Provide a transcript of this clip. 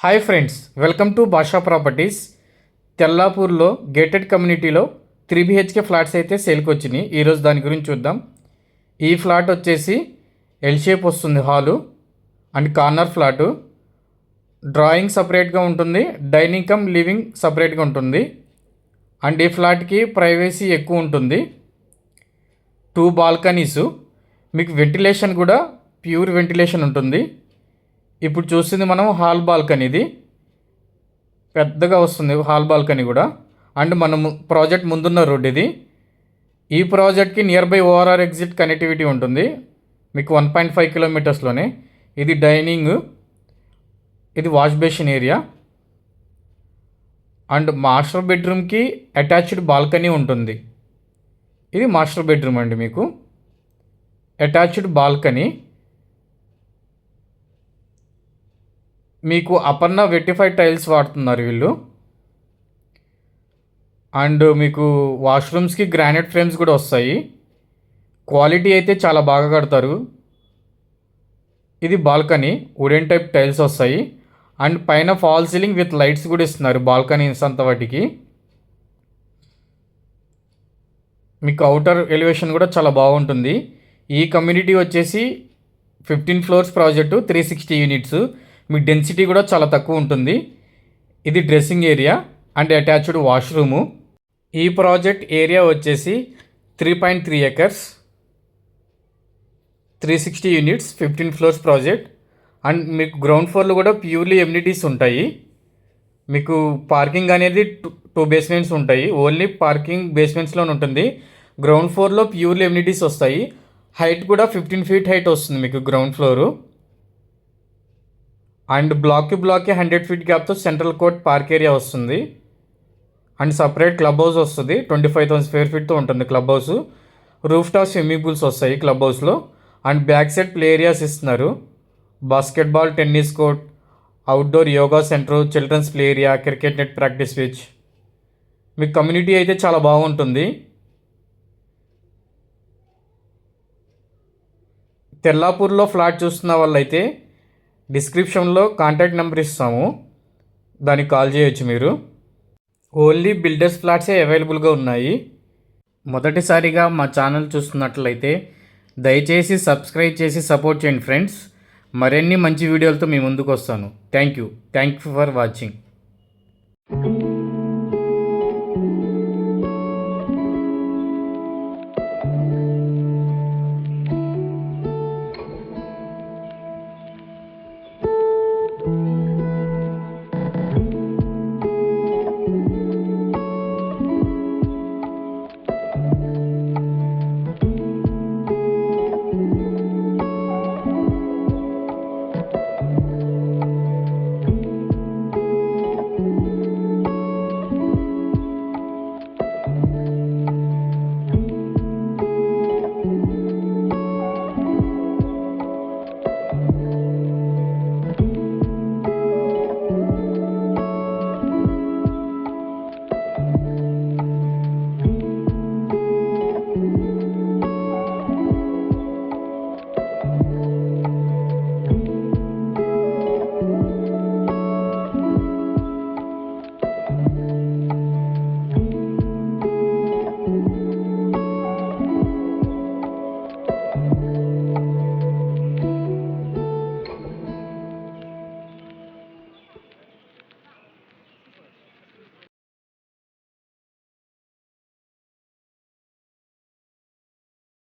Hi friends, welcome to భాషా properties. తెల్లాపూర్లో gated కమ్యూనిటీలో 3 BHK flats అయితే సేల్కి వచ్చినాయి. ఈరోజు దాని గురించి చూద్దాం. ఈ ఫ్లాట్ వచ్చేసి ఎల్ షేప్ వస్తుంది, hall and corner flat. Drawing సపరేట్గా ఉంటుంది, డైనింగ్ కమ్ లివింగ్ సపరేట్గా ఉంటుంది. అండ్ ఈ ఫ్లాట్కి ప్రైవసీ ఎక్కువ ఉంటుంది. 2 బాల్కనీసు, మీకు వెంటిలేషన్ కూడా ప్యూర్ వెంటిలేషన్ ఉంటుంది. ఇప్పుడు చూస్తుంది మనం హాల్ బాల్కనీ, ఇది పెద్దగా వస్తుంది హాల్ బాల్కనీ కూడా. అండ్ మనం ప్రాజెక్ట్ ముందున్న రోడ్ ఇది. ఈ ప్రాజెక్ట్కి near by ORR exit connectivity ఉంటుంది మీకు 1.5 కిలోమీటర్స్లోనే. ఇది డైనింగ్, ఇది wash basin area and master బెడ్రూమ్కి అటాచ్డ్ బాల్కనీ ఉంటుంది. ఇది మాస్టర్ బెడ్రూమ్ అండి, మీకు అటాచ్డ్ బాల్కనీ. మీకు అపర్ణ వెట్టిఫైడ్ టైల్స్ వాడుతున్నారు వీళ్ళు. అండ్ మీకు వాష్రూమ్స్కి గ్రానైట్ ఫ్రేమ్స్ కూడా వస్తాయి. క్వాలిటీ అయితే చాలా బాగా కడతారు. ఇది బాల్కనీ, వుడెన్ టైప్ టైల్స్ వస్తాయి. అండ్ పైన ఫాల్ సీలింగ్ విత్ లైట్స్ కూడా ఇస్తున్నారు బాల్కనీస్ అంత వాటికి. మీకు అవుటర్ ఎలివేషన్ కూడా చాలా బాగుంటుంది. ఈ కమ్యూనిటీ వచ్చేసి 15 ఫ్లోర్స్ ప్రాజెక్టు, 360 యూనిట్స్. మీ డెన్సిటీ కూడా చాలా తక్కువ ఉంటుంది. ఇది dressing area and attached washroom. ఈ ప్రాజెక్ట్ ఏరియా వచ్చేసి 3.3 acres, 360 units, 15 floors project. And మీకు గ్రౌండ్ ఫ్లోర్లో కూడా ప్యూర్లీ ఎమ్యూనిటీస్ ఉంటాయి. మీకు పార్కింగ్ అనేది 2 బేస్మెంట్స్ ఉంటాయి. ఓన్లీ పార్కింగ్ బేస్మెంట్స్లోనే ఉంటుంది. గ్రౌండ్ ఫ్లోర్లో ప్యూర్లీ ఎమ్యూనిటీస్ వస్తాయి. హైట్ కూడా 15 feet హైట్ వస్తుంది మీకు గ్రౌండ్ ఫ్లోరు. అండ్ బ్లాక్కి 100 feet గ్యాప్తో సెంట్రల్ కోర్ట్ పార్క్ ఏరియా వస్తుంది. అండ్ సపరేట్ క్లబ్ హౌస్ వస్తుంది, 25,000 square feetతో ఉంటుంది club house. Roof top swimming pools వస్తాయి క్లబ్ హౌస్లో. And back side play areas ఇస్తున్నారు. Basketball, tennis court, outdoor yoga centre, children's play area, cricket net practice pitch. మీ community అయితే చాలా బాగుంటుంది. తెల్లాపూర్లో ఫ్లాట్ చూస్తున్న వాళ్ళైతే డిస్క్రిప్షన్లో కాంటాక్ట్ నెంబర్ ఇస్తాము, దానికి కాల్ చేయొచ్చు మీరు. ఓన్లీ బిల్డర్స్ ఫ్లాట్సే అవైలబుల్గా ఉన్నాయి. మొదటిసారిగా మా ఛానల్ చూస్తున్నట్లయితే దయచేసి సబ్స్క్రైబ్ చేసి సపోర్ట్ చేయండి ఫ్రెండ్స్. మరిన్ని మంచి వీడియోలతో మీ ముందుకు వస్తాను. Thank you for watching.